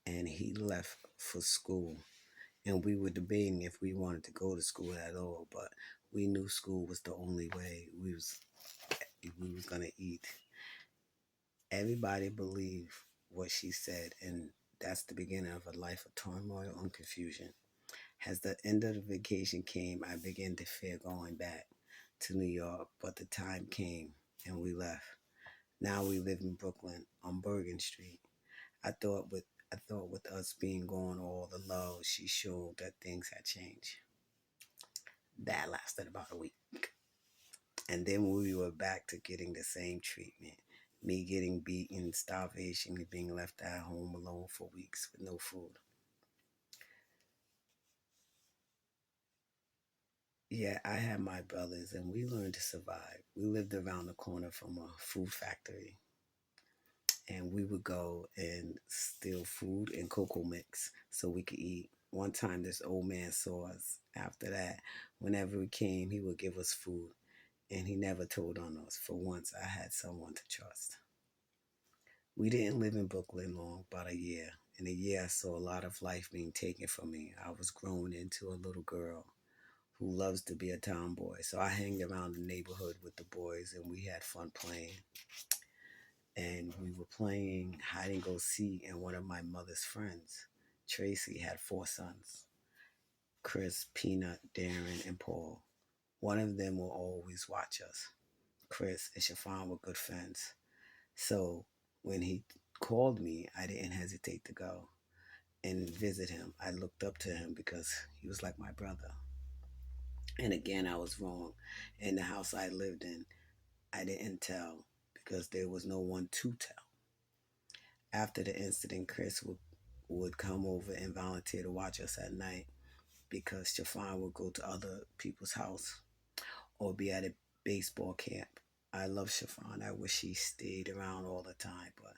and he left for school. And we were debating if we wanted to go to school at all, but we knew school was the only way we was gonna eat. Everybody believed what she said, and that's the beginning of a life of turmoil and confusion. As the end of the vacation came, I began to fear going back to New York, but the time came and we left. Now we live in Brooklyn on Bergen Street. I thought with us being gone, all the love she showed, that things had changed. That lasted about a week. And then we were back to getting the same treatment. Me getting beaten, starvation, and being left at home alone for weeks with no food. Yeah, I had my brothers and we learned to survive. We lived around the corner from a food factory and we would go and steal food and cocoa mix so we could eat. One time, this old man saw us. After that, whenever we came, he would give us food and he never told on us. For once, I had someone to trust. We didn't live in Brooklyn long, about a year. In a year, I saw a lot of life being taken from me. I was grown into a little girl who loves to be a tomboy. So I hanged around the neighborhood with the boys and we had fun playing. And we were playing hide and go seek, and one of my mother's friends, Tracy, had four sons: Chris, Peanut, Darren, and Paul. One of them will always watch us. Chris and Chiffon were good friends. So when he called me, I didn't hesitate to go and visit him. I looked up to him because he was like my brother. And again, I was wrong. In the house I lived in, I didn't tell because there was no one to tell. After the incident, Chris would come over and volunteer to watch us at night because Stefan would go to other people's house or be at a baseball camp. I love Stefan. I wish he stayed around all the time, but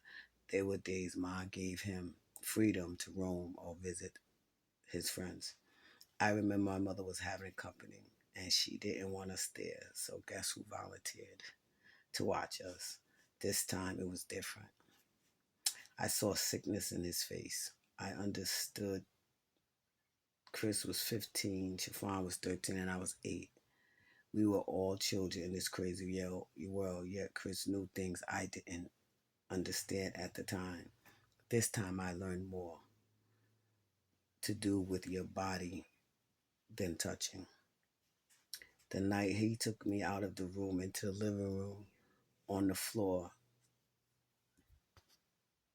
there were days Ma gave him freedom to roam or visit his friends. I remember my mother was having company and she didn't want us there, so guess who volunteered to watch us? This time it was different. I saw sickness in his face. I understood Chris was 15, Chiffon was 13, and I was 8. We were all children in this crazy world, yet Chris knew things I didn't understand at the time. This time I learned more to do with your body than touching. The night he took me out of the room into the living room on the floor,